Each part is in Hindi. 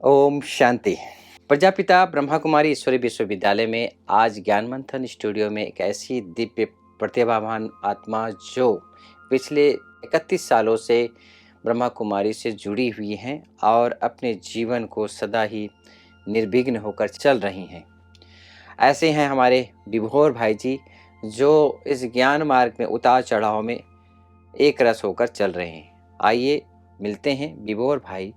ओम शांति। प्रजापिता ब्रह्मा कुमारी ईश्वरी विश्वविद्यालय में आज ज्ञान मंथन स्टूडियो में एक ऐसी दिव्य प्रतिभावान आत्मा जो पिछले 31 सालों से ब्रह्मा कुमारी से जुड़ी हुई हैं और अपने जीवन को सदा ही निर्विघ्न होकर चल रही हैं। ऐसे हैं हमारे विभोर भाई जी, जो इस ज्ञान मार्ग में उतार चढ़ाव में एक रस होकर चल रहे हैं। आइए मिलते हैं विभोर भाई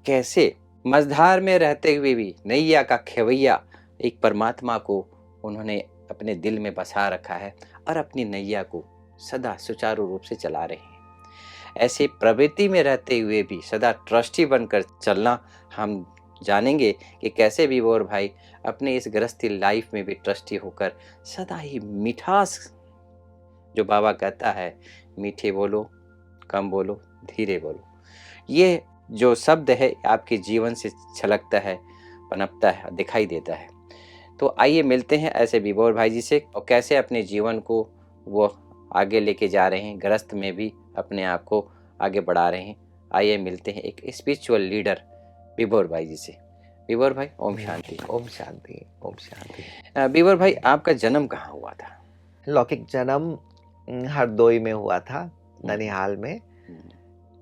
कैसे मझधार में रहते हुए भी नैया का खेवैया एक परमात्मा को उन्होंने अपने दिल में बसा रखा है और अपनी नैया को सदा सुचारू रूप से चला रहे हैं। ऐसे प्रवृत्ति में रहते हुए भी सदा ट्रस्टी बनकर चलना हम जानेंगे कि कैसे विभोर भाई अपने इस गृहस्थी लाइफ में भी ट्रस्टी होकर सदा ही मिठास, जो बाबा कहता है मीठे बोलो, कम बोलो, धीरे बोलो, ये जो शब्द है आपके जीवन से छलकता है, पनपता है, दिखाई देता है। तो आइए मिलते हैं ऐसे विभोर भाई जी से और कैसे अपने जीवन को वो आगे लेके जा रहे हैं, गृहस्थ में भी अपने आप को आगे बढ़ा रहे हैं। आइए मिलते हैं एक स्पिरिचुअल लीडर विभोर भाई जी से। विभोर भाई ओम शांति। ओम शांति, ओम शांति। विभोर भाई आपका जन्म कहाँ हुआ था? लौकिक जन्म हरदोई में हुआ था, ननिहाल में,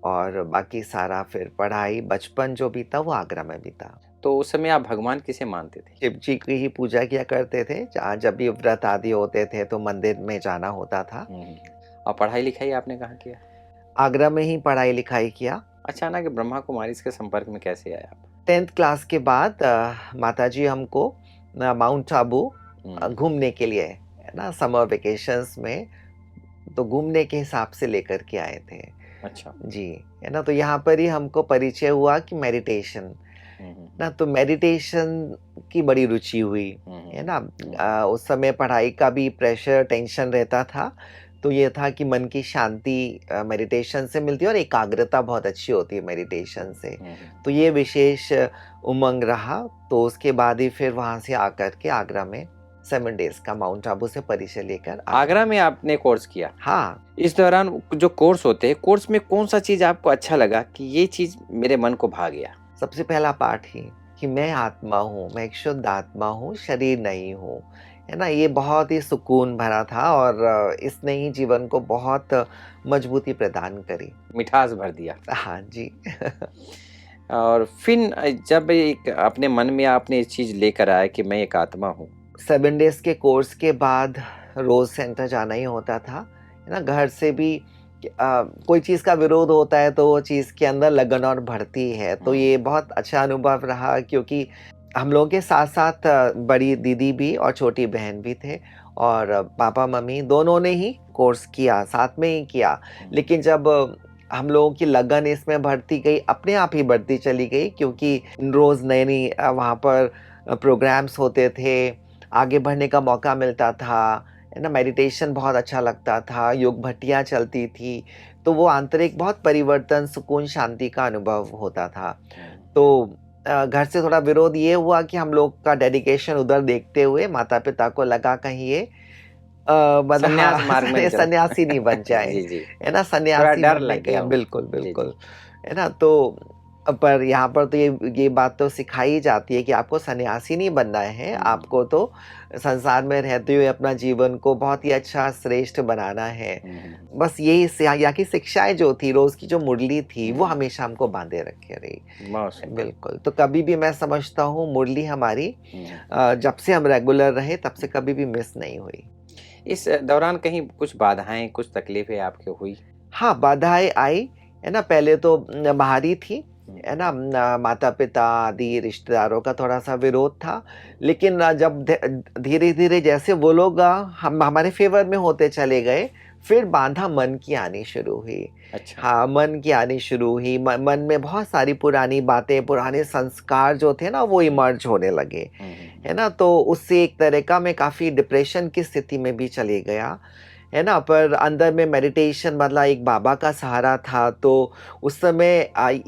और बाकी सारा फिर पढ़ाई बचपन जो भी था वो आगरा में भी था। तो उस समय आप भगवान किसे मानते थे? शिव जी की ही पूजा किया करते थे। जहाँ जब भी व्रत आदि होते थे तो मंदिर में जाना होता था। और पढ़ाई लिखाई आपने कहाँ किया? आगरा में ही पढ़ाई लिखाई किया। अचानक ब्रह्मा कुमारी के संपर्क में कैसे आए आप? 10th क्लास के बाद माताजी हमको माउंट आबू घूमने के लिए, है ना, समर वेकेशंस में, तो घूमने के हिसाब से लेकर के आए थे। अच्छा जी, है ना। तो यहाँ पर ही हमको परिचय हुआ कि मेडिटेशन ना, तो मेडिटेशन की बड़ी रुचि हुई, है ना। उस समय पढ़ाई का भी प्रेशर, टेंशन रहता था, तो ये था कि मन की शांति मेडिटेशन से मिलती है और एकाग्रता बहुत अच्छी होती है मेडिटेशन से। तो ये विशेष उमंग रहा। तो उसके बाद ही फिर वहाँ से आकर के आगरा में 7 डेज का माउंट आबू से परिचय लेकर आगरा में आपने कोर्स किया? हाँ। इस दौरान जो कोर्स होते हैं, कोर्स में कौन सा चीज आपको अच्छा लगा कि ये चीज मेरे मन को भा गया? सबसे पहला पाठ ही कि मैं आत्मा हूँ, मैं एक शुद्ध आत्मा हूँ, शरीर नहीं हूँ, है ना। ये बहुत ही सुकून भरा था और इसने ही जीवन को बहुत मजबूती प्रदान करी, मिठास भर दिया। हाँ जी। और फिर जब एक अपने मन में आपने इस चीज लेकर आया कि मैं एक आत्मा हूँ, 7 डेज के कोर्स के बाद रोज सेंटर जाना ही होता था, है ना। घर से भी कोई चीज़ का विरोध होता है तो वो चीज़ के अंदर लगन और बढ़ती है। तो ये बहुत अच्छा अनुभव रहा, क्योंकि हम लोगों के साथ साथ बड़ी दीदी भी और छोटी बहन भी थे, और पापा मम्मी दोनों ने ही कोर्स किया, साथ में ही किया। लेकिन जब हम लोगों की लगन इसमें बढ़ती गई, अपने आप ही बढ़ती चली गई, क्योंकि रोज़ नई नई वहाँ पर प्रोग्राम्स होते थे, आगे बढ़ने का मौका मिलता था, है ना। मेडिटेशन बहुत अच्छा लगता था, योग भट्टियाँ चलती थी, तो वो आंतरिक बहुत परिवर्तन, सुकून, शांति का अनुभव होता था। तो घर से थोड़ा विरोध ये हुआ कि हम लोग का डेडिकेशन उधर देखते हुए माता पिता को लगा कहीं ये मतलब संन्यास मार्ग में सन्यासी नहीं बन जाए, जी जी, है ना। सन्यासी डर बनने लग गया। बिल्कुल बिल्कुल, है ना। तो पर यहाँ पर तो ये बात तो सिखाई जाती है कि आपको सन्यासी नहीं बनना है, आपको तो संसार में रहते हुए अपना जीवन को बहुत ही अच्छा, श्रेष्ठ बनाना है। बस यही यहाँ की शिक्षाएं जो थी, रोज की जो मुरली थी, वो हमेशा हमको बांधे रखे रही। बिल्कुल। तो कभी भी मैं समझता हूँ मुरली हमारी जब से हम रेगुलर रहे तब से कभी भी मिस नहीं हुई। इस दौरान कहीं कुछ बाधाएं, कुछ तकलीफें आपके हुई? हाँ, बाधाएं आई, है ना। पहले तो बाहरी थी, है ना, माता पिता आदि रिश्तेदारों का थोड़ा सा विरोध था, लेकिन जब धीरे धीरे जैसे वो लोग हम हमारे फेवर में होते चले गए, फिर बाधा मन की आनी शुरू हुई। अच्छा। हाँ, मन की आनी शुरू हुई। मन में बहुत सारी पुरानी बातें, पुराने संस्कार जो थे ना, वो इमर्ज होने लगे, है ना। तो उससे एक तरह का मैं काफ़ी डिप्रेशन की स्थिति में भी चले गया, है ना। पर अंदर में मेडिटेशन मतलब एक बाबा का सहारा था। तो उस समय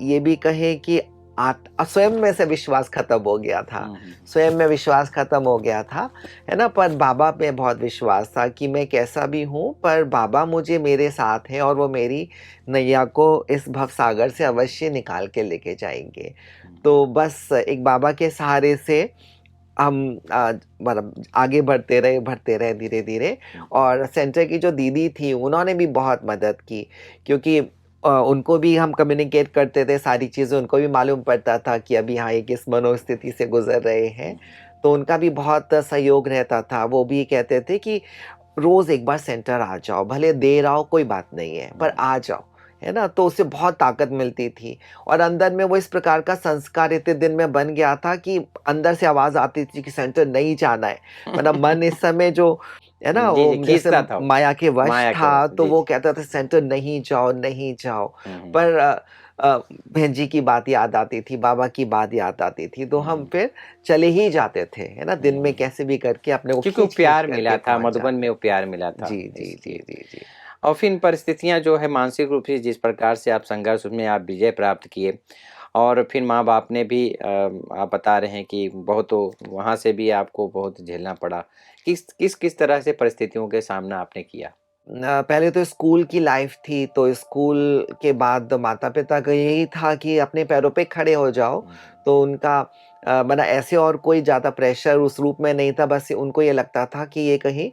ये भी कहें कि स्वयं में से विश्वास खत्म हो गया था। हम्म, स्वयं में विश्वास खत्म हो गया था, है ना? पर बाबा पे बहुत विश्वास था कि मैं कैसा भी हूँ, पर बाबा मुझे मेरे साथ हैं और वो मेरी नैया को इस भवसागर से अवश्य निकाल के लेके जाएँगे। हम्म, तो बस एक बाबा के सहारे से हम मतलब आगे बढ़ते रहे धीरे-धीरे। हम्म, और सेंटर की जो दीदी थी, उन्होंने भी बहुत मदद की, क्योंकि उनको भी हम कम्युनिकेट करते थे सारी चीज़ें, उनको भी मालूम पड़ता था कि अभी हाँ, ये किस मनोस्थिति से गुज़र रहे हैं। हम्म, तो उनका भी बहुत सहयोग रहता था। वो भी कहते थे कि रोज़ एक बार सेंटर आ जाओ, भले देर आओ कोई बात नहीं है, पर हम्म, आ जाओ, है ना? तो उससे बहुत ताकत मिलती थी। और अंदर में वो इस प्रकार का संस्कार इतने दिन में बन गया था कि अंदर से आवाज़ आती थी कि सेंटर नहीं जाना है। मतलब मन इस समय जो है ना, जी वो जी, जैसे खींचता था वो, माया के वश माया के था, वश, तो जी वो जी। कहता था सेंटर नहीं जाओ, नहीं जाओ। हम्म, पर बहन जी की बात याद आती थी, बाबा की बात याद आती थी, तो हम हम्म, फिर चले ही जाते थे, है ना? दिन में हम्म। कैसे भी करके अपने को क्योंकि वो खींच-खींच प्यार मिला करके था, पहुँच मधुबन में जाते वो थे। प्यार मिला था जी, जी, जी, इसलिए। जी, जी। और फिर इन परिस्थितियाँ जो है मानसिक रूप से जिस प्रकार से आप संघर्ष में आप विजय प्राप्त किए, और फिर माँ-बाप ने भी आप बता रहे हैं कि बहुत वहाँ से भी आपको बहुत झेलना पड़ा। किस तरह से परिस्थितियों के सामना आपने किया? पहले तो स्कूल की लाइफ थी, तो स्कूल के बाद माता-पिता का यही था कि अपने पैरों पे खड़े हो जाओ। हुँ, तो उनका मतलब ऐसे और कोई ज़्यादा प्रेशर उस रूप में नहीं था, बस उनको ये लगता था कि ये कहीं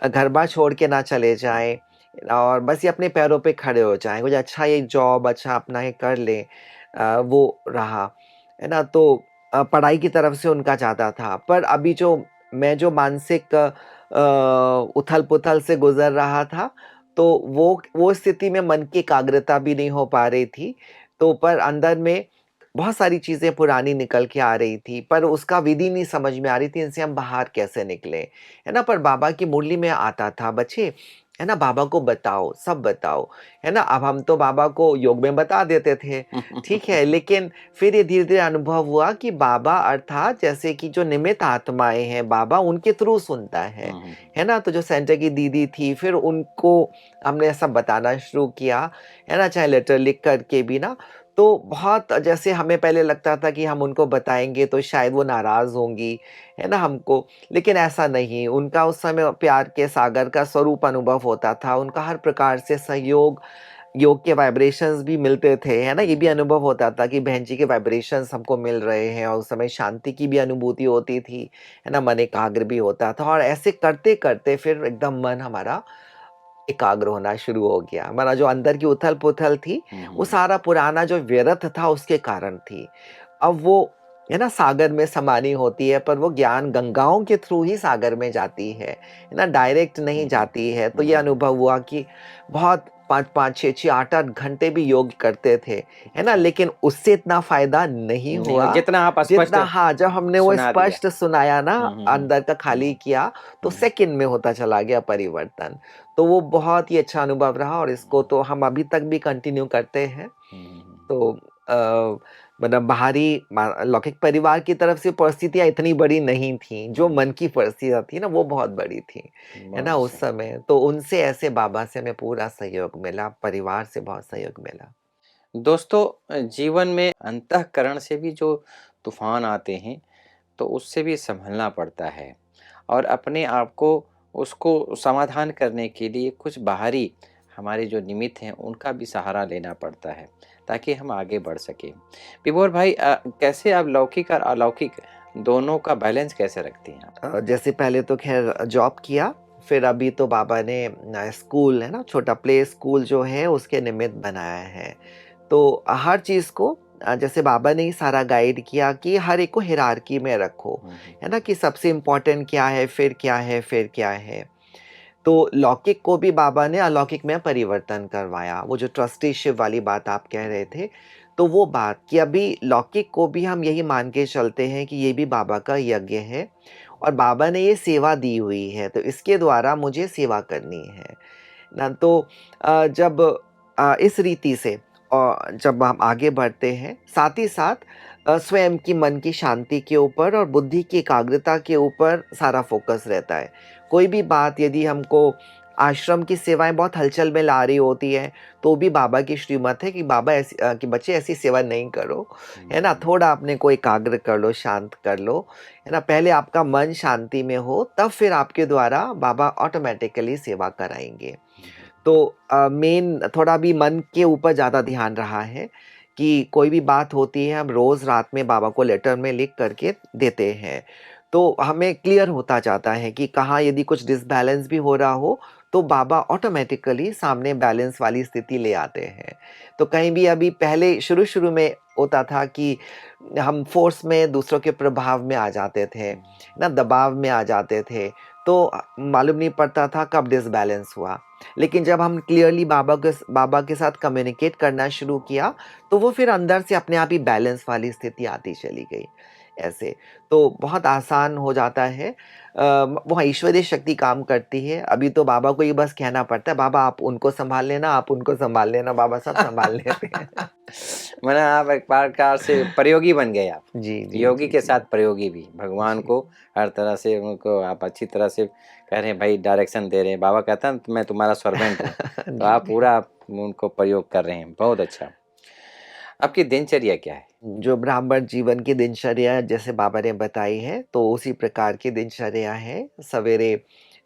घर-बार छोड़ के ना चले हुँ, जाएँ और बस ये अपने पैरों पे खड़े हो जाएँ। कुछ अच्छा एक जॉब अच्छा अपना ये कर लें, वो रहा, है ना? तो पढ़ाई की तरफ से उनका ज़्यादा था। पर अभी जो मैं जो मानसिक उथल-पुथल से गुज़र रहा था, तो वो स्थिति में मन की एकाग्रता भी नहीं हो पा रही थी। तो पर अंदर में बहुत सारी चीज़ें पुरानी निकल के आ रही थी, पर उसका विधि नहीं समझ में आ रही थी, इनसे हम बाहर कैसे निकलें, है ना? पर बाबा की मुरली में आता था, "बच्चे, है ना, बाबा को बताओ, सब बताओ।" है ना? अब हम तो बाबा को योग में बता देते थे, ठीक है, लेकिन फिर ये धीरे-धीरे अनुभव हुआ कि बाबा अर्थात जैसे कि जो निमित्त आत्माएँ हैं, बाबा उनके थ्रू सुनता हुँ, हुँ, है ना? तो जो सेंटर की दीदी थी, फिर उनको हमने सब बताना शुरू किया, है ना? चाहे लेटर लिख कर के भी ना, तो बहुत जैसे हमें पहले लगता था कि हम उनको बताएँगे तो शायद वो नाराज़ होंगी, है ना हमको? लेकिन ऐसा नहीं, उनका उस समय प्यार के सागर का स्वरूप अनुभव होता था, उनका हर प्रकार से सहयोग, योग के वाइब्रेशंस भी मिलते थे, है ना? ये भी हुँ, अनुभव होता था कि बहन जी के वाइब्रेशंस हमको मिल रहे हैं और उस समय शांति की भी अनुभूति होती थी, है ना? मन एकाग्र भी होता था और ऐसे करते-करते फिर एकदम मन हमारा एकाग्र होना शुरू हो गया। हमारा जो अंदर की उथल-पुथल थी, हुँ, वो हुँ, सारा पुराना जो व्यर्थ था उसके कारण थी। अब वो है ना सागर में समानी होती है, पर वो ज्ञान गंगाओं के थ्रू ही सागर में जाती है ना? डायरेक्ट नहीं हुँ, हुँ, जाती है। तो हुँ, ये हुँ। अनुभव हुआ कि बहुत 5-5, 6-6, 8-8 घंटे भी योग करते थे, है ना? अच्छा, लेकिन उससे इतना फ़ायदा नहीं नहीं, और हुआ, जितना आप स्पष्ट जितना हाँ, जब हमने वो सुना दिया। स्पष्ट सुनाया ना, हुँ, हुँ, हुँ, अंदर का हुँ, खाली किया, तो हुँ, हुँ, सेकंड में होता चला गया परिवर्तन। तो वो बहुत ही अच्छा अनुभव रहा और इसको तो हम अभी तक भी कंटिन्यू करते हैं। हुँ, हुँ, हुँ। तो मतलब बाहरी लौकिक परिवार की तरफ से परिस्थितियाँ इतनी बड़ी नहीं थीं, जो हुँ, मन की परिस्थितियाँ थी ना वो बहुत बड़ी थी, है ना? बहुत उस सही। समय तो उनसे ऐसे बाबा से हमें पूरा सहयोग मिला, परिवार से बहुत सहयोग मिला। दोस्तों, जीवन में अंतःकरण से भी जो तूफ़ान आते हैं, तो उससे भी सँभलना पड़ता है, और अपने आप को उसको समाधान करने के लिए कुछ बाहरी हमारे जो निमित्त हैं, उनका भी सहारा लेना पड़ता है, ताकि हम आगे बढ़ सकें। विभोर भाई, कैसे आप लौकिक और अलौकिक दोनों का बैलेंस कैसे रखती हैं आप? जैसे पहले तो ख़ैर जॉब किया, फिर अभी तो बाबा ने स्कूल है ना, छोटा प्ले स्कूल जो है उसके निमित्त बनाया है। तो हर चीज़ को जैसे बाबा ने ही सारा गाइड किया कि हर एक को हायरार्की में रखो, हुँ, हुँ, है ना? कि सबसे इम्पोर्टेंट क्या है, फिर क्या है, फिर क्या है। तो लौकिक को भी बाबा ने अलौकिक में परिवर्तन करवाया। वो जो ट्रस्टीशिप वाली बात आप कह रहे थे, तो वो बात कि अभी लौकिक को भी हम यही मान के चलते हैं कि ये भी बाबा का यज्ञ है और बाबा ने ये सेवा दी हुई है, तो इसके द्वारा मुझे सेवा करनी है। ना तो जब इस रीति से जब हम आगे बढ़ते हैं, साथ ही साथ स्वयं की मन की शांति के ऊपर और बुद्धि की एकाग्रता के ऊपर सारा फ़ोकस रहता है। कोई भी बात यदि हमको आश्रम की सेवाएं बहुत हलचल में ला रही होती है, तो भी बाबा की श्रीमत है कि बाबा ऐसी कि बच्चे ऐसी सेवा नहीं करो, है ना? थोड़ा अपने को एकाग्र कर लो, शांत कर लो, है ना? पहले आपका मन शांति में हो, तब फिर आपके द्वारा बाबा ऑटोमेटिकली सेवा कराएंगे। तो मेन थोड़ा भी मन के ऊपर ज़्यादा ध्यान रहा है कि कोई भी बात होती है, हम रोज़ रात में बाबा को लेटर में लिख करके देते हैं। तो हमें क्लियर होता जाता है कि कहाँ यदि कुछ डिसबैलेंस भी हो रहा हो, तो बाबा ऑटोमैटिकली सामने बैलेंस वाली स्थिति ले आते हैं। तो कहीं भी अभी पहले शुरू-शुरू में होता था कि हम फ़ोर्स में दूसरों के प्रभाव में आ जाते थे, ना दबाव में आ जाते थे, तो मालूम नहीं पड़ता था कब डिसबैलेंस हुआ। लेकिन जब हम क्लियरली बाबा के साथ कम्युनिकेट करना शुरू किया, तो वो फिर अंदर से अपने आप ही बैलेंस वाली स्थिति आती चली गई, ऐसे। तो बहुत आसान हो जाता है। वहाँ ईश्वरीय शक्ति काम करती है। अभी तो बाबा को ये बस कहना पड़ता है, बाबा आप उनको सँभाल लेना, आप उनको सँभाल लेना, बाबा सब सँभाल लेते हैं। मैंने आप एक प्रकार से प्रयोगी बन गए आप। जी, जी, योगी जी, के जी। साथ प्रयोगी भी। भगवान जी। को हर तरह से उनको आप अच्छी तरह से कह रहे हैं, भाई डायरेक्शन दे रहे हैं। बाबा कहता है मैं तुम्हारा सर्वेंट हूँ। तो जी, आप पूरा उनको प्रयोग कर रहे हैं। बहुत अच्छा। आपकी दिनचर्या क्या है? जो ब्राह्मण जीवन की दिनचर्या जैसे बाबा ने बताई है, तो उसी प्रकार की दिनचर्या है। सवेरे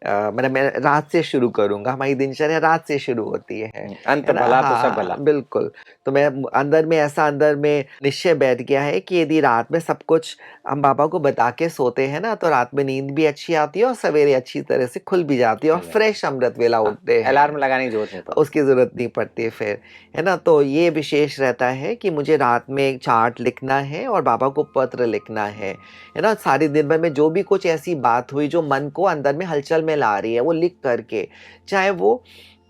मतलब मैं रात से शुरू करूँगा, हमारी दिनचर्या रात से शुरू होती अंत है ना? भला तो सब भला। हाँ, बिल्कुल। तो मैं अंदर में निश्चय बैठ गया है कि यदि रात में सब कुछ हम बाबा को बता के सोते हैं ना, तो रात में नींद भी अच्छी आती है और सवेरे अच्छी तरह से खुल भी जाती है और खुल जाती फ्रेश अमृत वेला हाँ, उठते हैं। अलार्म लगाने की ज़रूरत नहीं पड़ती। उसकी ज़रूरत नहीं पड़ती फिर, है ना? तो ये विशेष रहता है कि मुझे रात में एक चार्ट लिखना है और बाबा को पत्र लिखना है ना? सारे दिन भर में जो भी कुछ ऐसी बात हुई जो मन को अंदर में हलचल में ला रही है, वो लिख कर के, चाहे वो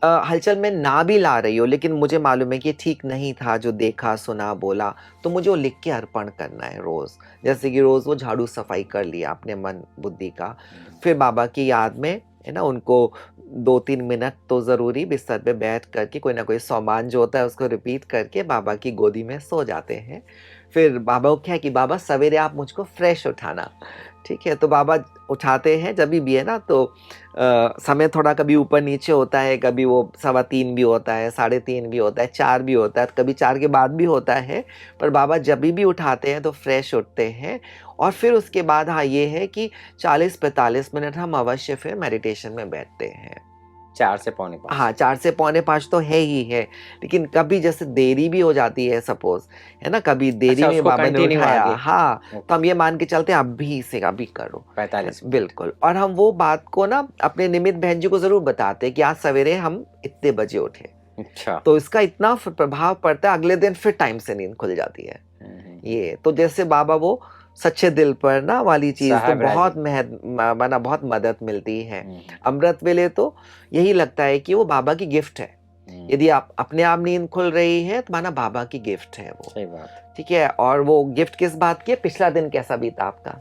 हलचल में ना भी ला रही हो, लेकिन मुझे मालूम है कि ठीक नहीं था जो देखा, सुना, बोला, तो मुझे वो लिख के अर्पण करना है रोज़। जैसे कि रोज़ वो झाड़ू-सफाई कर लिया अपने मन, बुद्धि का। फिर बाबा की याद में, है ना, उनको 2-3 मिनट तो ज़रूरी बिस्तर पे बैठ कर के कोई ना कोई सोमान जो होता है उसको रिपीट करके बाबा की गोदी में सो जाते हैं। फिर बाबा को क्या है कि बाबा सवेरे आप मुझको फ्रेश उठाना, ठीक है? तो बाबा उठाते हैं जभी भी, है ना? तो समय थोड़ा कभी ऊपर-नीचे होता है, कभी वो 3:15 भी होता है, 3:30 भी होता है, 4 भी होता है, कभी 4 के बाद भी होता है। पर बाबा जभी भी उठाते हैं तो फ्रेश उठते हैं और फिर उसके बाद हाँ, ये है कि 40-45 मिनट हम अवश्य फिर मेडिटेशन में बैठते हैं। 4 से पौने 5। हाँ, 4 से पौने 5 तो है ही है, लेकिन कभी जैसे देरी भी हो जाती है सपोज़, है ना? कभी देरी अच्छा में उसको बाबा ने कंटिन्यू उठाया, आगे हाँ, तो ओके हम ये मान के चलते हैं अभी से अभी करो। 45 मिनट। बिल्कुल, और हम वो बात को ना अपने निमित बहन जी को ज़रूर बताते हैं कि आज सवेरे हम इतने बजे उठे। अच्छा। तो इसका इतना प्रभाव पड़ता है, अगले दिन फिर टाइम से नींद खुल जाती है। ये तो जैसे बाबा वो सच्चे दिल पर ना वाली चीज़ तो साहब बहुत राजी। माना बहुत मदद मिलती है। हम्म, अमृत वेले तो यही लगता है कि वो बाबा की गिफ्ट है। यदि आप अपने आप नींद खुल रही है तो माना बाबा की गिफ्ट है वो, सही बात। ठीक है? और वो गिफ्ट किस बात की है? पिछला दिन कैसा बीता आपका?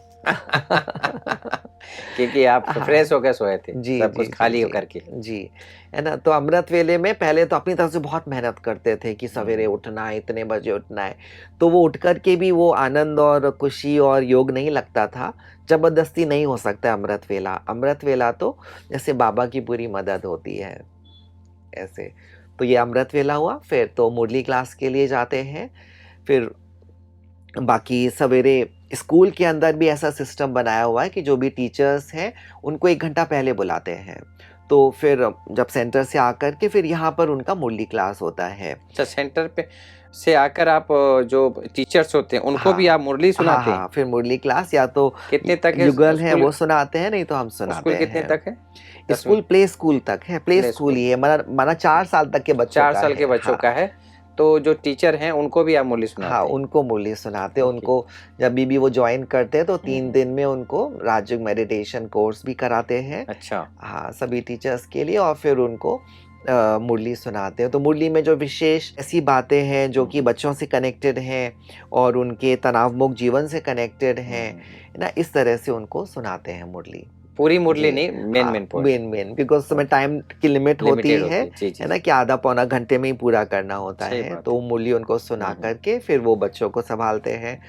क्योंकि आप हाँ। फ्रेश होकर सोए थे, जी, सब जी, कुछ जी, खाली जी। होकर के। जी, है ना? तो अमृत वेले में पहले तो अपनी तरफ से बहुत मेहनत करते थे कि सवेरे हम्म, उठना है, इतने बजे उठना है। तो वो उठ कर के भी वो आनंद और खुशी और योग नहीं लगता था। ज़बरदस्ती नहीं हो सकता है अमृत वेला। अमृत वेला तो जैसे बाबा की पूरी मदद होती है, ऐसे। तो ये अमृत वेला हुआ, फिर तो मुरली क्लास के लिए जाते हैं। फिर बाकी सवेरे स्कूल के अंदर भी ऐसा सिस्टम बनाया हुआ है कि जो भी टीचर्स हैं, उनको 1 घंटा पहले बुलाते हैं। तो फिर जब सेंटर से आकर के फिर यहाँ पर उनका मुरली क्लास होता है। अच्छा सेंटर पे से आकर आप जो टीचर्स होते हैं उनको भी हाँ। आप मुरली हाँ, सुनाते हैं? हाँ, फिर मुरली क्लास या तो कितने तक है युगल है स्कूल? वो सुनाते हैं, नहीं तो हम सुनाते स्कूल कितने हैं। तक है? 10वीं स्कूल प्ले स्कूल तक है, प्ले प्ले स्कूल स्कूल। ही है, माना 4 साल तक के बच्चों 4 का साल के है। बच्चों हाँ। का है, तो जो टीचर हैं उनको भी आप मुरली हाँ, सुनाते हैं? उनको मुरली सुनाते हैं, ओके। उनको जब भी वो जॉइन करते हैं तो 3 हम्म, दिन में उनको राजयोग मेडिटेशन कोर्स भी कराते हैं। अच्छा। हाँ, सभी टीचर्स के लिए और फिर उनको मुरली सुनाते हैं। तो मुरली में जो विशेष ऐसी बातें हैं जो कि बच्चों से कनेक्टेड हैं और उनके तनावमुक्त जीवन से कनेक्टेड हैं, है ना? इस तरह से उनको सुनाते हैं मुरली। पूरी मुरली जी, नहीं, हाँ, मेन पॉइंट मेन बिकॉज़ उसमें ओके टाइम की लिमिट होती लिमिटेड होती है है। जी, जी, ना? जी। कि आधा पौना घंटे में ही पूरा करना होता सही है, बात तो है। वो मुरली उनको सुना हम्म, कर के फिर वो बच्चों को सँभालते हैं।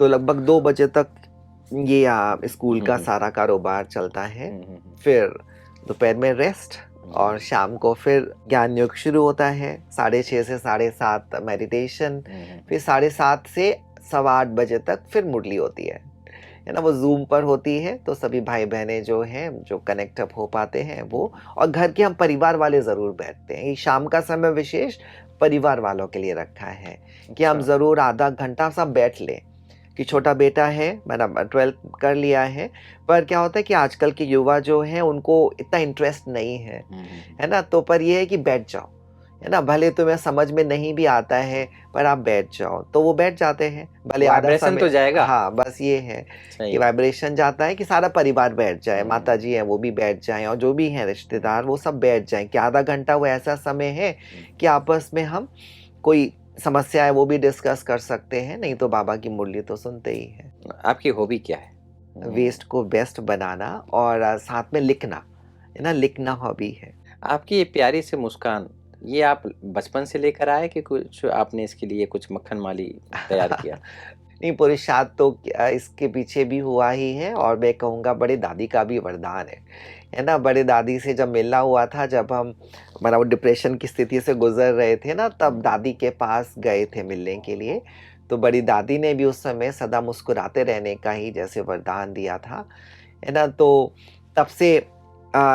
तो लगभग 2 बजे तक ये स्कूल का हम्म, सारा कारोबार चलता है। हम्म, फिर दोपहर में रेस्ट और शाम को फिर ज्ञान योग शुरू होता है, 6:30 से 7:30 मेडिटेशन, फिर 7:30 से 8:15 बजे तक फिर मुरली होती है ना। वो जूम पर होती है, तो सभी भाई बहनें जो हैं जो कनेक्ट अप हो पाते हैं वो, और घर के हम परिवार वाले ज़रूर बैठते हैं। ये शाम का समय विशेष परिवार वालों के लिए रखा है कि हम अच्छा। ज़रूर आधा घंटा सब बैठ लें। कि छोटा बेटा है, मैंने 12th कर लिया है, पर क्या होता है कि आजकल के युवा जो हैं उनको इतना इंटरेस्ट नहीं है ना? तो पर ये है कि बैठ जाओ, है ना? भले तुम्हें समझ में नहीं भी आता है, पर आप बैठ जाओ, तो वो बैठ जाते हैं, भले आधा वाइब्रेशन तो समय। जाएगा। हाँ, बस ये है सही कि है। वाइब्रेशन जाता है कि सारा परिवार बैठ जाए, हम्म, माताजी हैं वो भी बैठ जाएँ और जो भी हैं रिश्तेदार वो सब बैठ जाएँ, कि आधा घंटा वो ऐसा समय है कि आपस में हम कोई समस्या है वो भी डिस्कस कर सकते हैं, नहीं तो बाबा की मुरली तो सुनते ही हैं। आपकी हॉबी क्या है? वेस्ट को बेस्ट बनाना और साथ में लिखना, है ना? लिखना हॉबी है। आपकी ये प्यारी सी मुस्कान, ये आप बचपन से लेकर आए कि कुछ आपने इसके लिए कुछ मक्खन माली तैयार किया? नहीं, पुरुषार्थ तो क्या इसके पीछे भी हुआ ही है, और मैं कहूँगा बड़े दादी का भी वरदान है ना? बड़े दादी से जब मिलना हुआ था, जब हम मतलब वो डिप्रेशन की स्थिति से गुज़र रहे थे ना, तब दादी के पास गए थे मिलने के लिए। तो बड़ी दादी ने भी उस समय सदा मुस्कुराते रहने का ही जैसे वरदान दिया था, है ना? तो तब से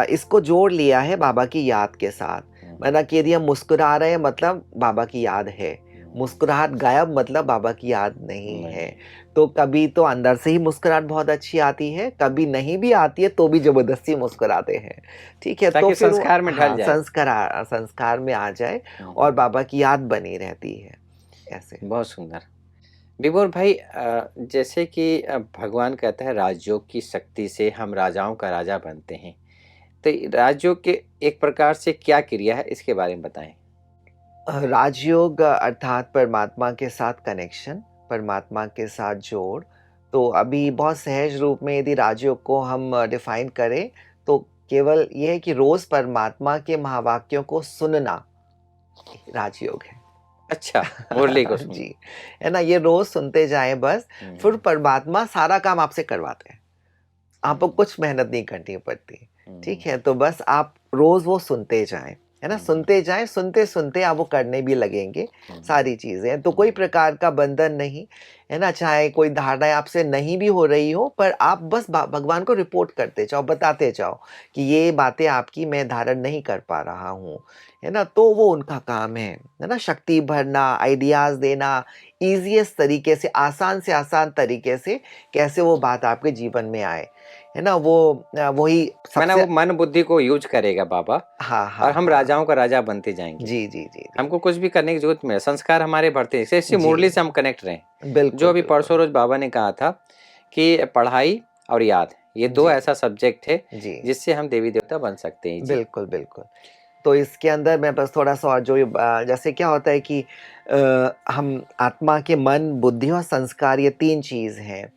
इसको जोड़ लिया है बाबा की याद के साथ। मतलब कि यदि हम मुस्कुरा रहे हैं मतलब बाबा की याद है। मुस्कुराहट गायब मतलब बाबा की याद नहीं है। तो कभी तो अंदर से ही मुस्कुराहट बहुत अच्छी आती है, कभी नहीं भी आती है तो भी ज़बरदस्ती मुस्कुराते हैं। ठीक है? तो ताकि फिर वो संस्कार में ढल हाँ, जाए। संस्कार में आ जाए और बाबा की याद बनी रहती है, ऐसे। बहुत सुंदर। विभोर भाई, जैसे कि भगवान कहता है राजयोग की शक्ति से हम राजाओं का राजा बनते हैं। तो राजयोग के एक प्रकार से क्या क्रिया है, इसके बारे में बताएं। राजयोग अर्थात परमात्मा के साथ कनेक्शन, परमात्मा के साथ जोड़। तो अभी बहुत सहज रूप में यदि राजयोग को हम डिफाइन करें, तो केवल ये है कि रोज परमात्मा के महावाक्यों को सुनना राजयोग है। अच्छा, मुरली को सुनना। जी, है ना? ये रोज सुनते जाएं बस, फिर परमात्मा सारा काम आपसे करवाते हैं। आपको कुछ मेहनत नहीं करनी पड़ती, ठीक है? तो बस आप रोज़ वो सुनते जाएँ, है ना? सुनते जाएँ, सुनते-सुनते आप वो करने भी लगेंगे, सारी चीज़ें। तो कोई प्रकार का बंधन नहीं, है ना? चाहे कोई धारणाएँ आपसे नहीं भी हो रही हो, पर आप बस भगवान को रिपोर्ट करते जाओ, बताते जाओ कि ये बातें आपकी मैं धारण नहीं कर पा रहा हूँ, है ना? तो वो उनका काम है ना? शक्ति भरना, आइडियाज़ देना, ईज़ीएस्ट तरीके से आसान तरीके से कैसे वो बात आपके जीवन में आए। है ना? वो वही माना सबसे। वो मन बुद्धि को यूज करेगा बाबा, हाँ, और हाँ, हम हाँ। राजाओं का राजा बनते जाएंगे। जी, जी, जी, जी। हमको कुछ भी करने की जरूरत नहीं है, संस्कार हमारे बढ़ते हैं, इसी जी, मुरली से हम कनेक्ट रहें। जो बिल्कुल, अभी बिल्कुल। परसों रोज बाबा ने कहा था कि पढ़ाई और याद, ये दो जी, ऐसा सब्जेक्ट है जी। जिससे हम देवी देवता बन सकते हैं जी। बिल्कुल, बिल्कुल। तो इसके अंदर मैं बस थोड़ा-सा और जो जैसे क्या होता है कि हम आत्मा के मन, बुद्धि और संस्कार ये 3 चीज़ हैं।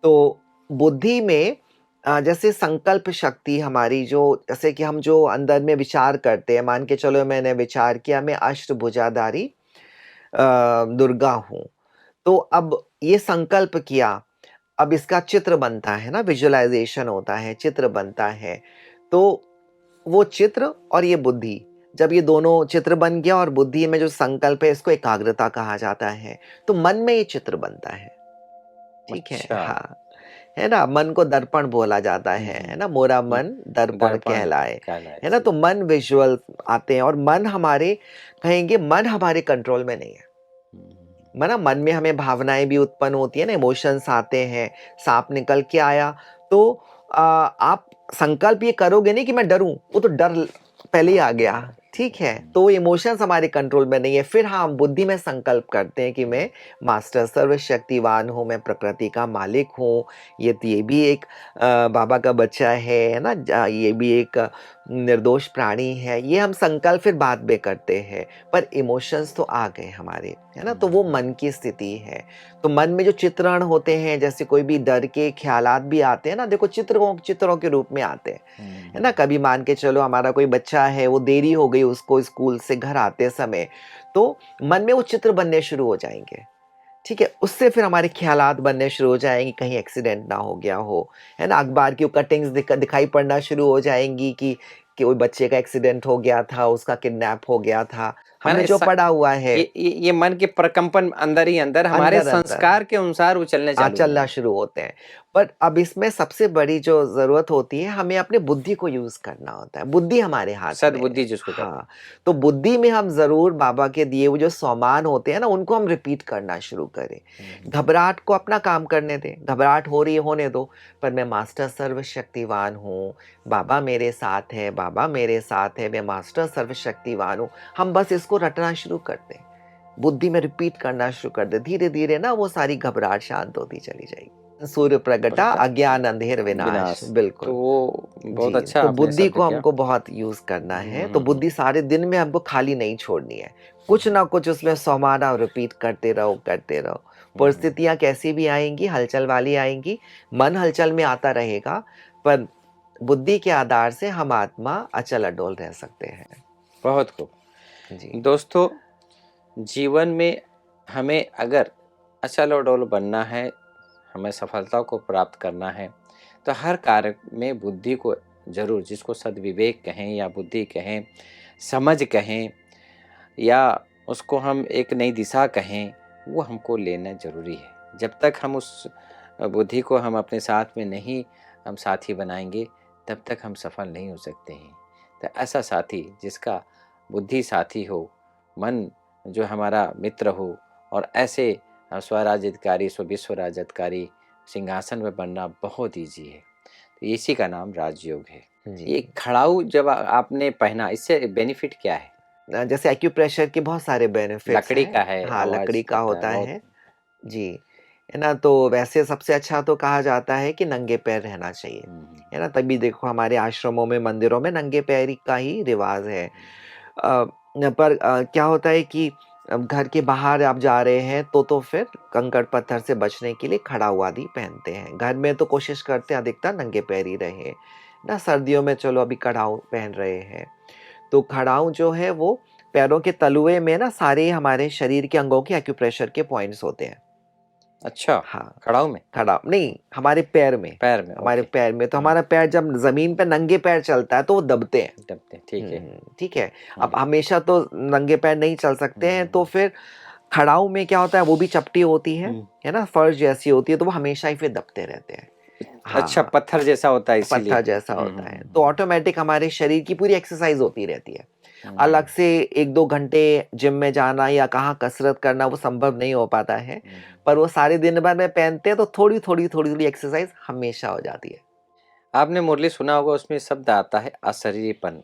तो बुद्धि में जैसे संकल्प शक्ति हमारी जो जैसे कि हम जो अंदर में विचार करते हैं, मान के चलो मैंने विचार किया मैं अष्टभुजाधारी दुर्गा हूँ। तो अब ये संकल्प किया, अब इसका चित्र बनता है ना, विजुअलाइज़ेशन होता है, चित्र बनता है। तो वो चित्र और ये बुद्धि, जब ये दोनों चित्र बन गया और बुद्धि में जो संकल्प है इसको एकाग्रता कहा जाता है। तो मन में ये चित्र बनता है, ठीक है? अच्छा। हाँ, है ना? मन को दर्पण बोला जाता है ना? मोरा मन दर्पण दर्पण कहलाए, कहलाए है ना? जी। तो मन विजुअल आते हैं और मन हमारे कहेंगे मन हमारे कंट्रोल में नहीं है। मन में हमें भावनाएँ भी उत्पन्न होती है ना, इमोशंस आते हैं, साँप निकल के आया तो आप संकल्प ये करोगे नहीं कि मैं डरूँ, वो तो डर पहले ही आ गया, ठीक है? तो इमोशंस हमारे कंट्रोल में नहीं है। फिर हाँ, हम बुद्धि में संकल्प करते हैं कि मैं मास्टर सर्वशक्तिवान हूँ, मैं प्रकृति का मालिक हूँ, ये भी एक बाबा का बच्चा है ना? ये भी एक निर्दोष प्राणी है। ये हम संकल्प फिर बाद में करते हैं, पर इमोशंस तो आ गए हमारे, है ना? तो वो मन की स्थिति है। तो मन में जो चित्रण होते हैं, जैसे कोई भी डर के ख़्यालात भी आते हैं ना, देखो चित्रों के रूप में आते हैं, है ना? कभी मान के चलो हमारा कोई बच्चा है, वो देरी हो गई उसको स्कूल से घर आते समय, तो मन में वो चित्र बनने शुरू हो जाएँगे। ठीक है? उससे फिर हमारे ख़्यालात बनने शुरू हो जाएँगे, कहीं एक्सीडेंट ना हो गया हो, है ना? अखबार की कटिंग्स दिखाई पड़ना शुरू हो जाएँगी कि कि कोई बच्चे का एक्सीडेंट हो गया था, उसका किडनैप हो गया था, हमने माने जो पढ़ा हुआ है ये मन के प्रकंपन अंदर ही अंदर हमारे अंदर अंदर संस्कार के अनुसार वो चलने चालू हो चलना जाएंगे। शुरू होते हैं। पर अब इसमें सबसे बड़ी जो ज़रूरत होती है, हमें अपनी बुद्धि को यूज़ करना होता है। बुद्धि हमारे हाथ में है। सद्बुद्धि जिसको कहते हाँ, तो बुद्धि में हम ज़रूर बाबा के दिए हुए जो सोमान होते हैं ना, उनको हम रिपीट करना शुरू करें। हैं। घबराहट को अपना काम करने दें, घबराहट हो रही है होने दो, पर मैं मास्टर सर्वशक्तिवान हूँ, बाबा मेरे साथ है, बाबा मेरे साथ है, मैं मास्टर सर्वशक्तिवान हूँ। हम बस इसको रटना शुरू कर दें। बुद्धि में रिपीट करना शुरू कर दे, धीरे धीरे ना वो सारी घबराहट शांत होती चली जाएगी। सूर्य प्रगटा अज्ञान अंधेर विनाश, विनाश। तो बिल्कुल। वो बहुत जी, अच्छा तो आपने बुद्धि शब्द को किया। हमको बहुत यूज करना है। तो हम्म। बुद्धि सारे दिन में हमको खाली नहीं छोड़नी है, कुछ ना कुछ उसमें समाना रिपीट करते रहो करते रहो। परिस्थितियां कैसी भी आएंगी, हलचल वाली आएंगी, मन हलचल में आता रहेगा, पर बुद्धि के आधार से हम आत्मा अचल अडोल रह सकते हैं। बहुत खूब। जी दोस्तों, जीवन में हमें अगर अचल और डौल बनना है, हमें सफलता को प्राप्त करना है, तो हर कार्य में बुद्धि को जरूर, जिसको सद्विवेक कहें या बुद्धि कहें, समझ कहें, या उसको हम एक नई दिशा कहें, वो हमको लेना जरूरी है। जब तक हम उस बुद्धि को हम अपने साथ में नहीं हम साथी बनाएंगे, तब तक हम सफल नहीं हो सकते हैं। तो ऐसा साथी जिसका बुद्धि साथी हो, मन जो हमारा मित्र हो, और ऐसे स्वराज्यकारी विश्व राज्यकारी सिंहासन में बनना बहुत ईजी है। तो इसी का नाम राजयोग है। जी। ये खड़ाऊ जब आपने पहना, इससे बेनिफिट क्या है? जैसे एक्यूप्रेशर के बहुत सारे बेनिफिट्स लकड़ी का हैं। है, हाँ, आवाज लकड़ी का करता है होता बहुत। है। जी, है ना? तो वैसे सबसे अच्छा तो कहा जाता है कि नंगे पैर रहना चाहिए, हम्म, है ना? तभी देखो हमारे आश्रमों में, मंदिरों में नंगे पैर का ही रिवाज है। पर क्या होता है कि घर के बाहर आप जा रहे हैं तो फिर कंकड़ पत्थर से बचने के लिए खड़ाऊ आदि पहनते हैं। घर में तो कोशिश करते हैं अधिकतर नंगे पैर ही रहे ना। सर्दियों में चलो अभी कड़ाऊ पहन रहे हैं। तो खड़ाऊ जो है वो पैरों के तलुए में ना सारे हमारे शरीर के अंगों के एक्यूप्रेशर के पॉइंट्स होते हैं। अच्छा, हाँ, खड़ाऊ में, खड़ाऊ नहीं, हमारे पैर में। पैर में, हमारे ओके। पैर में तो हमारा पैर जब ज़मीन पे नंगे पैर चलता है तो वो दबते हैं। दबते, ठीक है। ठीक है। अब हम्म, हमेशा तो नंगे पैर नहीं चल सकते हैं, तो हम्म, फिर खड़ाऊ में क्या होता है, वो भी चपटी होती हम्म। है ना? फर्श जैसी होती है, तो वो हमेशा ही फिर दबते रहते हैं। अच्छा, हाँ, पत्थर जैसा होता है इसीलिए। पत्थर जैसा होता है। तो ऑटोमेटिक हमारे शरीर की पूरी एक्सरसाइज होती रहती है। हम्म, अलग से 1-2 घंटे जिम में जाना या कहाँ कसरत करना वो संभव नहीं हो पाता है। हम्म। पर वो सारे दिन भर में पहनते हैं तो थोड़ी-थोड़ी एक्सरसाइज हमेशा हो जाती है। आपने मुरली सुना होगा, उसमें शब्द आता है अशरीरीपन।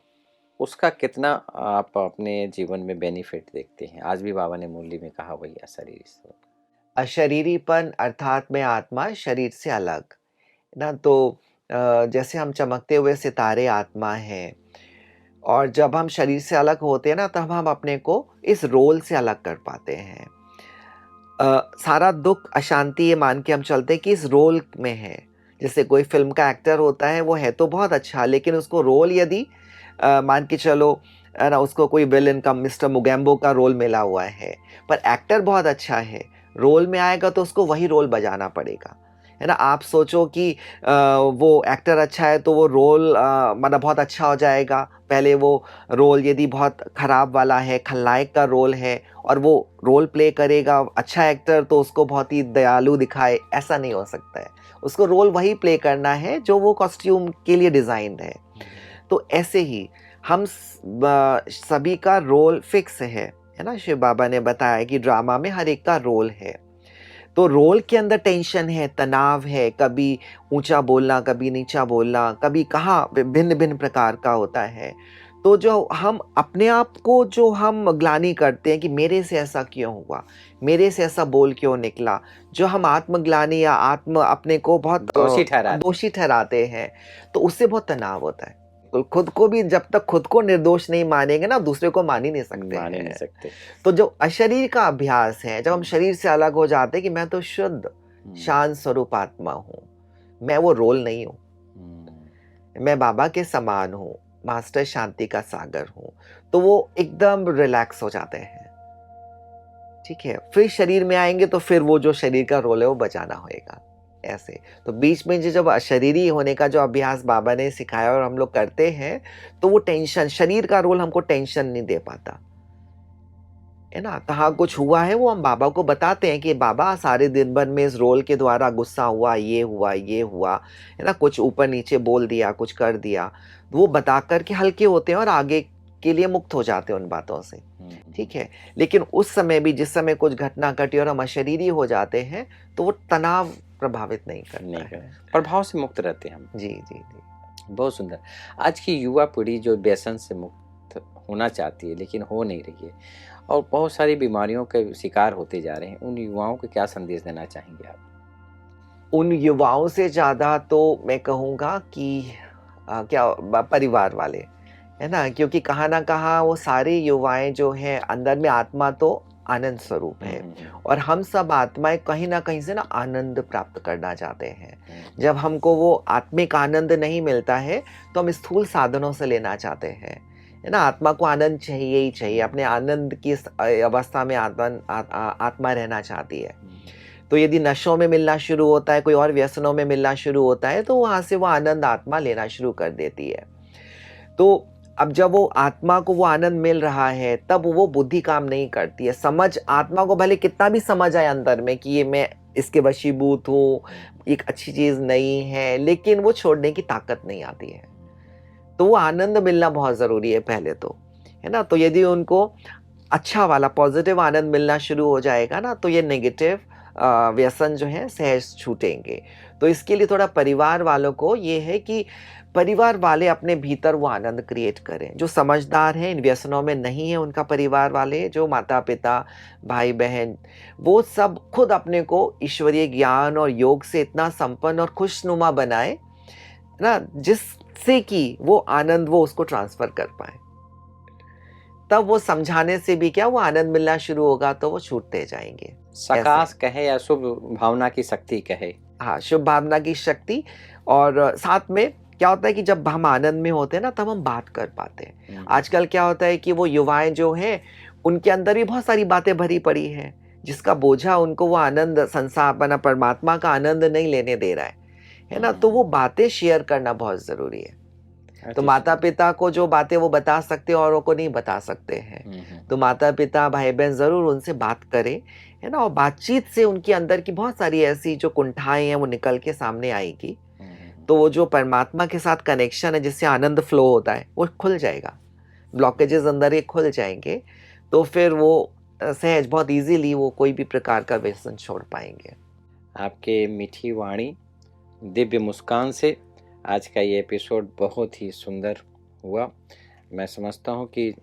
उसका कितना आप अपने जीवन में बेनिफिट देखते हैं? आज भी बाबा ने मुरली में कहा वही अशरीरी स्वरूप। अशरीरीपन अर्थात मैं आत्मा शरीर से अलग, ना? तो जैसे हम चमकते हुए सितारे आत्मा हैं, और जब हम शरीर से अलग होते हैं ना, तब हम अपने को इस रोल से अलग कर पाते हैं। सारा दुख अशांति ये मान के हम चलते हैं कि इस रोल में है। जैसे कोई फ़िल्म का एक्टर होता है, वो है तो बहुत अच्छा, लेकिन उसको रोल यदि मान के चलो, है ना, उसको कोई विलेन का मिस्टर मुगैम्बो का रोल मिला हुआ है, पर एक्टर बहुत अच्छा है, रोल में आएगा तो उसको वही रोल बजाना पड़ेगा, है ना? आप सोचो कि वो एक्टर अच्छा है तो वो रोल मतलब बहुत अच्छा हो जाएगा। पहले वो रोल यदि बहुत खराब वाला है, खलनायक का रोल है, और वो रोल प्ले करेगा अच्छा एक्टर, तो उसको बहुत ही दयालु दिखाए, ऐसा नहीं हो सकता है। उसको रोल वही प्ले करना है जो वो कॉस्ट्यूम के लिए डिज़ाइन्ड है। तो ऐसे ही हम सभी का रोल फिक्स है ना? शिव बाबा ने बताया कि ड्रामा में हर एक का रोल है। तो रोल के अंदर टेंशन है, तनाव है, कभी ऊँचा बोलना, कभी नीचा बोलना, कभी कहाँ भिन्न-भिन्न प्रकार का होता है। तो जो हम अपने आप को जो हम ग्लानि करते हैं कि मेरे से ऐसा क्यों हुआ? मेरे से ऐसा बोल क्यों निकला? जो हम आत्मग्लानि या अपने को बहुत दोषी ठहराते हैं। दोषी ठहराते हैं, तो उससे बहुत तनाव होता है। तो खुद को भी जब तक खुद को निर्दोष नहीं मानेंगे ना, दूसरे को मान ही नहीं सकते मान ही नहीं हैं। सकते। तो जो अशरीर का अभ्यास है, जब हम शरीर से अलग हो जाते हैं कि मैं तो शुद्ध शांत स्वरूप आत्मा हूँ, मैं वो रोल नहीं हूँ, मैं बाबा के समान हूँ, मास्टर शांति का सागर हूँ, तो वो एकदम रिलैक्स हो जाते हैं। ठीक है? फिर शरीर में आएँगे तो फिर वो जो शरीर का रोल है वो बजाना होएगा। ऐसे। तो बीच में जो जब अशरीरी होने का जो अभ्यास बाबा ने सिखाया और हम लोग करते हैं, तो वो टेंशन, शरीर का रोल हमको टेंशन नहीं दे पाता, है ना? तो हाँ, कुछ हुआ है वो हम बाबा को बताते हैं कि बाबा सारे दिन भर में इस रोल के द्वारा गुस्सा हुआ, ये हुआ, है ना? कुछ ऊपर नीचे बोल दिया, कुछ कर दिया। वो बता कर के हल्के होते हैं और आगे के लिए मुक्त हो जाते हैं उन बातों से, ठीक है? लेकिन उस समय भी जिस समय कुछ घटना घटी और हम अशरीरी हो जाते हैं, तो वो तनाव प्रभावित नहीं नहीं करता है। प्रभाव से मुक्त रहते हैं हम। जी, जी, जी। बहुत सुंदर। आज की युवा पीढ़ी जो व्यसन से मुक्त होना चाहती है लेकिन हो नहीं रही है और बहुत सारी बीमारियों के शिकार होते जा रहे हैं, उन युवाओं को क्या संदेश देना चाहेंगे आप? उन युवाओं से ज़्यादा तो मैं कहूँगा कि क्या परिवार वाले, है ना? क्योंकि कहाँ न कहाँ वो सारे युवाएँ जो हैं अंदर में आत्मा तो आनंद स्वरूप है और हम सब आत्माएँ कहीं न कहीं से ना आनंद प्राप्त करना चाहते हैं। जब हमको वो आत्मिक आनंद नहीं मिलता है, तो हम स्थूल साधनों से लेना चाहते हैं, है ना? आत्मा को आनंद चाहिए ही चाहिए, अपने आनंद की अवस्था में आत्मा रहना चाहती है। तो यदि नशों में मिलना शुरू होता है, कोई और व्यसनों में मिलना शुरू होता है, तो वहाँ से वो आनंद आत्मा लेना शुरू कर देती है। तो अब जब वो आत्मा को वो आनंद मिल रहा है, तब वो बुद्धि काम नहीं करती है। समझ, आत्मा को भले कितना भी समझ आए अंदर में कि ये मैं इसके वशीभूत हूँ, एक अच्छी चीज़ नहीं है, लेकिन वो छोड़ने की ताकत नहीं आती है। तो वो आनंद मिलना बहुत ज़रूरी है पहले तो, है ना? तो यदि उनको अच्छा वाला पॉजिटिव आनंद मिलना शुरू हो जाएगा ना, तो ये नेगेटिव व्यसन जो है सहज छूटेंगे। तो इसके लिए थोड़ा परिवार वालों को ये है कि परिवार वाले अपने भीतर वो आनंद क्रिएट करें। जो समझदार हैं, इन व्यसनों में नहीं है उनका परिवार वाले, जो माता-पिता, भाई-बहन, वो सब खुद अपने को ईश्वरीय ज्ञान और योग से इतना संपन्न और खुशनुमा बनाएँ, है ना? जिससे कि वो आनंद वो उसको ट्रांसफ़र कर पाएँ। तब वो समझाने से भी क्या वो आनंद मिलना शुरू होगा, तो वो छूटते जाएँगे। सकाश ऐसे। कहे या शुभ भावना की शक्ति कहे। हाँ, शुभ भावना की शक्ति और साथ में क्या होता है कि जब हम आनंद में होते हैं ना, तब हम बात कर पाते हैं। आजकल क्या होता है कि वो युवाएँ जो हैं, उनके अंदर भी बहुत सारी बातें भरी पड़ी हैं, जिसका बोझा उनको वो आनंद संसार बना परमात्मा का आनंद नहीं लेने दे रहा है ना? तो वो बातें शेयर करना बहुत ज़रूरी है। तो माता-पिता को जो बातें वो बता सकते हैं औरों को नहीं बता सकते हैं। तो माता-पिता, भाई-बहन ज़रूर उनसे बात करें, है ना? और बातचीत से उनके अंदर की बहुत सारी ऐसी जो कुंठाएँ हैं वो निकल के सामने आएगी। तो वो जो परमात्मा के साथ कनेक्शन है जिससे आनंद फ्लो होता है, वो खुल जाएगा। ब्लॉकेजेज़ अंदर ही खुल जाएँगे, तो फिर वो सहज बहुत ईज़िली वो कोई भी प्रकार का व्यसन छोड़ पाएँगे। आपके मीठी वाणी, दिव्य मुस्कान से आज का ये एपिसोड बहुत ही सुंदर हुआ। मैं समझता हूँ कि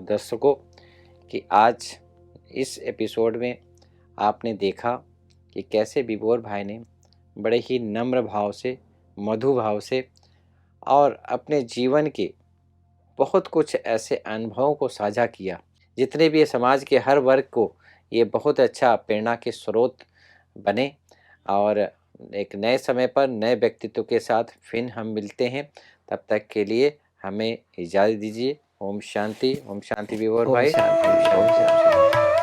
दर्शकों कि आज इस एपिसोड में आपने देखा कि कैसे विभोर भाई ने बड़े ही नम्र भाव से, मधु भाव से और अपने जीवन के बहुत कुछ ऐसे अनुभवों को साझा किया, जितने भी ये समाज के हर वर्ग को ये बहुत अच्छा प्रेरणा के स्रोत बने। और एक नए समय पर नए व्यक्तित्व के साथ फिर हम मिलते हैं। तब तक के लिए हमें इजाज़त दीजिए। ओम शांति विभोर ओम भाई। शांति, ओम ओम शांति। शांति।